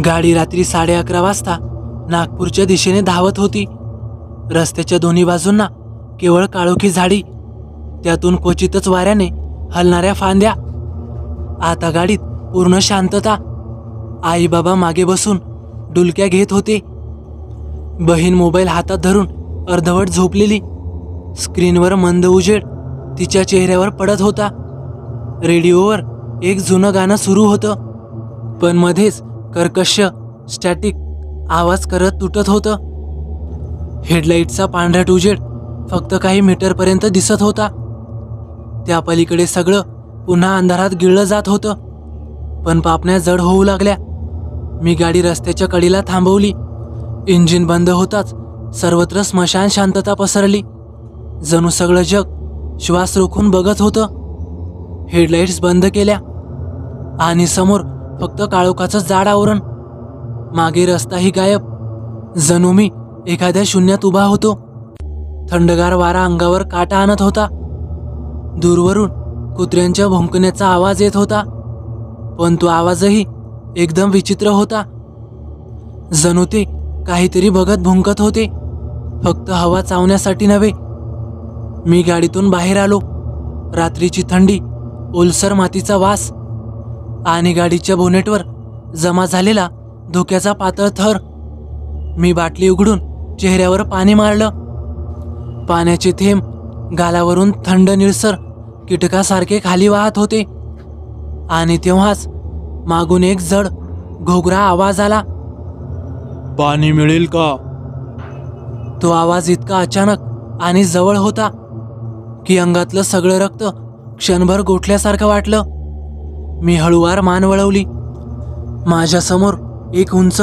गाडी रात्री 11:30 वाजता नागपूरच्या दिशेने धावत होती. रस्त्याच्या दोन्ही बाजूंना केवळ काळोखी झाडी, त्यातून क्वचितच वाऱ्याने हलणाऱ्या फांद्या. आता गाडीत पूर्ण शांतता. आई बाबा मागे बसून डुलक्या घेत होते. बहीण मोबाईल हातात धरून अर्धवट झोपलेली. स्क्रीनवर मंद उजेड तिच्या चेहऱ्यावर पडत होता. रेडिओवर एक जुनं गाणं सुरू होतं, पण मध्येच कर्कश स्टॅटिक आवाज करत तुटत होतं. हेडलाईटचा पांढऱ्याट उजेड फक्त काही मीटरपर्यंत दिसत होता. त्या पलीकडे सगळं पुन्हा अंधारात गिळलं जात होतं. पण पापण्या जड होऊ लागल्या. मी गाडी रस्त्याच्या कडेला थांबवली. इंजिन बंद होताच सर्वत्र स्मशान शांतता पसरली. जणू सगळं जग श्वास रोखून बघत होतं. हेडलाईट्स बंद केल्या आणि समोर फक्त काळोखाचं जाड आवरण. मागे रस्ताही गायब. जणू मी एखाद्या शून्यात उभा होतो. थंडगार वारा अंगावर काटा आणत होता. दूरवरून कुत्र्यांच्या भुंकण्याचा आवाज येत होता, पण तो आवाजही एकदम विचित्र होता. जणू ते काहीतरी बघत भुंकत होते, फक्त हवा चावण्यासाठी नव्हे. मी गाडीतून बाहेर आलो. रात्रीची थंडी, ओलसर मातीचा वास आणि गाडीच्या बोनेटवर जमा झालेला धुक्याचा पातळ थर. मी बाटली उघडून चेहऱ्यावर पाणी मारलं. पाण्याचे थेंब गालावरून थंड निळसर कीटकासारखे खाली वाहत होते. आणि तेव्हाच मागून एक जड घोगरा आवाज आला. पाणी मिळेल का? तो आवाज इतका अचानक आणि जवळ होता की अंगातलं सगळं रक्त क्षणभर गोठल्यासारखं वाटलं. मी हळूवार मान वळवली. माझ्यासमोर एक उंच,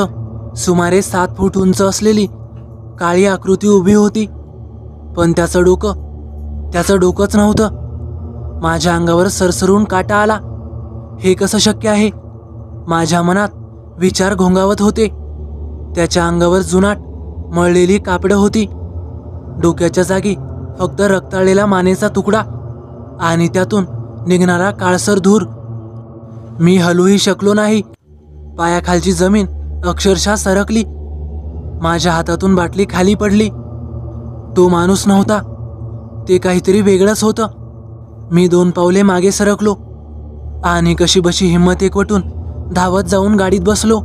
सुमारे 7 फूट उंच असलेली काळी आकृती उभी होती. पण त्याचं डोकंच नव्हतं. माझ्या अंगावर सरसरून काटा आला. हे कसं शक्य आहे? माझ्या मनात विचार घोंगावत होते. त्याच्या अंगावर जुनाट मळलेली कापडं होती. डोक्याच्या जागी फक्त रक्ताळलेला मानेचा तुकडा आणि त्यातून निघणारा काळसर धूर. मी हलूही शकलो नाही. पायाखालची जमीन अक्षरशः सरकली. माझ्या हातातून बाटली खाली पडली. तो माणूस नव्हता, ते काहीतरी वेगळंच होतं. मी 2 पावले मागे सरकलो आणि कशीबशी हिंमत एकवटून धावत जाऊन गाडीत बसलो.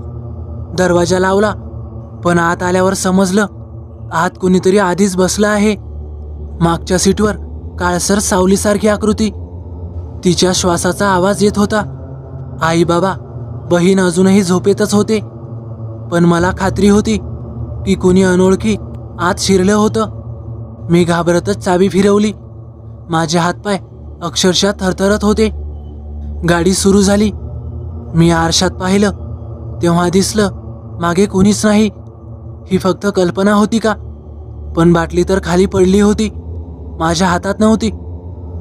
दरवाजा लावला, पण आत आल्यावर समजलं आत कुणीतरी आधीच बसलं आहे. मागच्या सीटवर काळसर सावलीसारखी आकृती. तिच्या श्वासाचा आवाज येत होता. आई बाबा, बहीण अजूनही झोपेतच होते, पण मला खात्री होती की कुणी अनोळखी आत शिरलं होतं. मी घाबरतच चाबी फिरवली. माझे हातपाय अक्षरशः थरथरत होते. गाडी सुरू झाली. मी आरशात पाहिलं तेव्हा दिसलं मागे कोणीच नाही. ही फक्त कल्पना होती का? पण बाटली तर खाली पडली होती, माझ्या हातात नव्हती.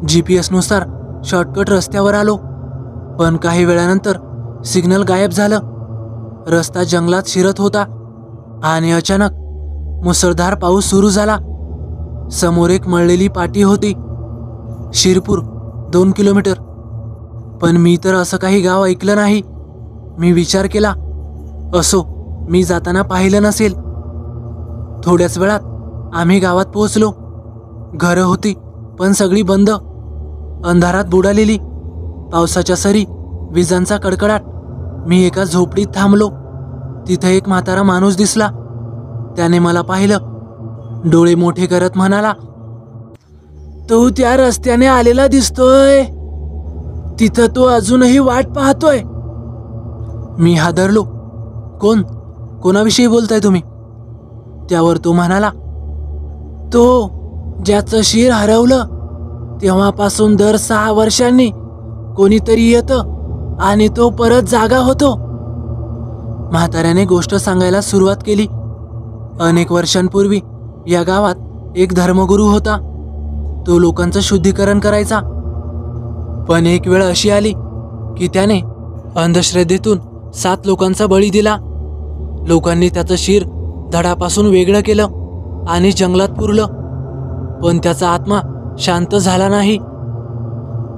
GPS-नुसार शॉर्टकट रस्त्यावर आलो, पण काही वेळानंतर सिग्नल गायब झालं. रस्ता जंगलात शिरत होता आणि अचानक मुसळधार पाऊस सुरू झाला. समोर एक मळलेली पाटी होती. शिरपूर 2 किलोमीटर. पण मी तर असं काही गाव ऐकलं नाही. मी विचार केला, असो मी जाताना पाहिलं नसेल. थोड्याच वेळात आम्ही गावात पोहोचलो. घरं होती, पण सगळी बंद, अंधारात बुडालेली. पावसाच्या सरी, विजांचा कडकडाट. मी एका झोपडीत थांबलो. तिथे एक म्हातारा माणूस दिसला. त्याने मला पाहिलं. डोळे मोठे करत म्हणाला, तो त्या रस्त्याने आलेला दिसतोय. तिथं तो अजूनही वाट पाहतोय. मी हादरलो. कोणाविषयी बोलताय तुम्ही? त्यावर तो म्हणाला, तो ज्याचं शिर हरवलं तेव्हापासून दर 6 वर्षांनी कोणीतरी येतं आणि तो परत जागा होतो. म्हाताऱ्याने गोष्ट सांगायला सुरुवात केली. अनेक वर्षांपूर्वी या गावात एक धर्मगुरू होता. तो लोकांचं शुद्धीकरण करायचा. पण एक वेळ अशी आली की त्याने अंधश्रद्धेतून 7 लोकांचा बळी दिला. लोकांनी त्याचं शिर धडापासून वेगळं केलं आणि जंगलात पुरलं, पण त्याचा आत्मा शांत झाला नाही.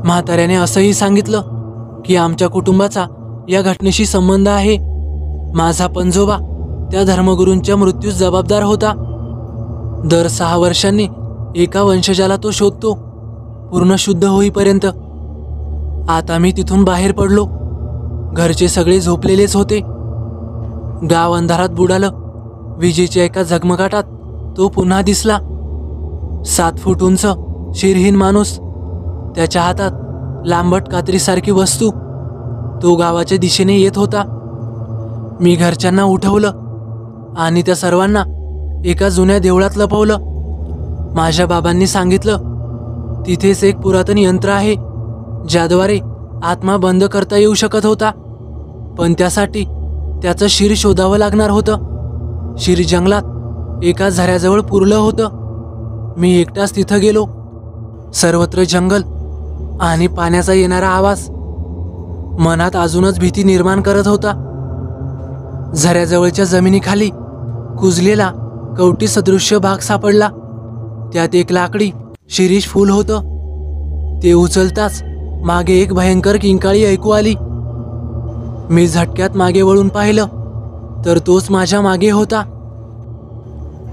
म्हाताऱ्याने असंही सांगितलं की आमच्या कुटुंबाचा या घटनेशी संबंध आहे. माझा पणजोबा त्या धर्मगुरूंच्या मृत्यूस जबाबदार होता. दर 6 वर्षांनी एका वंशजाला तो शोधतो, पूर्ण शुद्ध होईपर्यंत. आता मी तिथून बाहेर पडलो. घरचे सगळे झोपलेलेच होते. गाव अंधारात बुडालं. विजेच्या एका झगमगाटात तो पुन्हा दिसला. 7 फूट उंच, शिरहीन माणूस. त्याच्या हातात लांबट कात्रीसारखी वस्तू. तो गावाच्या दिशेने येत होता. मी घरच्यांना उठवलं आणि त्या सर्वांना एका जुन्या देवळात लपवलं. माझ्या बाबांनी सांगितलं, तिथेच एक पुरातन यंत्र आहे ज्याद्वारे आत्मा बंद करता येऊ शकत होता, पण त्यासाठी त्याचं शिर शोधावं लागणार होतं. शिर जंगलात एका झऱ्याजवळ पुरलं होतं. मी एकटाच तिथं गेलो. सर्वत्र जंगल आणि पाण्याचा येणारा आवाज मनात अजूनच भीती निर्माण करत होता. झऱ्याजवळच्या जमिनीखाली कुजलेला कवटी सदृश्य भाग सापडला. त्यात एक लाकडी शिरीष फूल होतं. ते उचलताच मागे एक भयंकर किंकाळी ऐकू आली. मी झटक्यात मागे वळून पाहिलं तर तोच माझ्या मागे होता.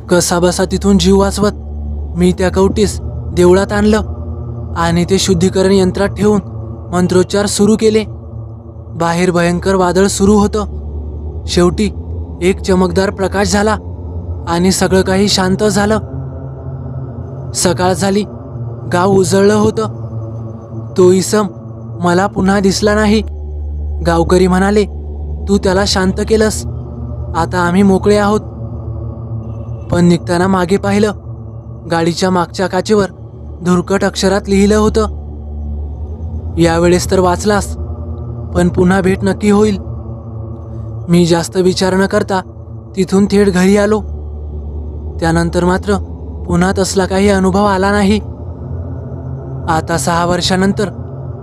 कसाबसा तिथून जीव वाचवत मी त्या कवटीस देवळात आणलं आणि ते शुद्धीकरण यंत्रात ठेवून मंत्रोच्चार सुरू केले. बाहेर भयंकर वादळ सुरू होतं. शेवटी एक चमकदार प्रकाश झाला आणि सगळं काही शांत झालं. सकाळ झाली. गाव उजळलं होतं. तो इसम मला पुन्हा दिसला नाही. गावकरी म्हणाले, तू त्याला शांत केलंस, आता आम्ही मोकळे आहोत. पण निघताना मागे पाहिलं. गाडीच्या मागच्या काचेवर धुरकट अक्षरात लिहिलं होतं, यावेळेस तर वाचलास, पण पुन्हा भेट नक्की होईल. मी जास्त विचार न करता तिथून थेट घरी आलो. त्यानंतर मात्र पुन्हा तसला काही अनुभव आला नाही. आता 6 वर्षानंतर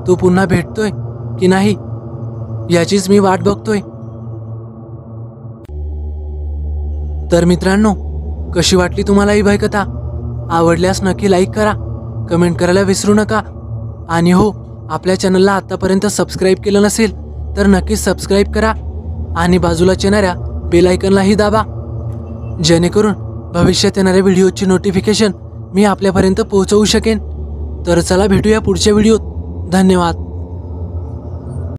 तो पुन्हा भेटतोय की नाही याचीच मी वाट बघतोय. तर मित्रांनो, कशी वाटली तुम्हाला ही भयकथा? आवडल्यास नक्की लाईक करा, कमेंट करायला विसरू नका. आणि हो, आपल्या चॅनलला आत्तापर्यंत सबस्क्राईब केलं नसेल तर नक्कीच सबस्क्राईब करा आणि बाजूला येणाऱ्या बेल आयकॉनलाही दाबा, जेणेकरून भविष्यात येणाऱ्या व्हिडिओची नोटिफिकेशन मी आपल्यापर्यंत पोहोचवू शकेन. तर चला भेटूया पुढच्या व्हिडिओत. धन्यवाद.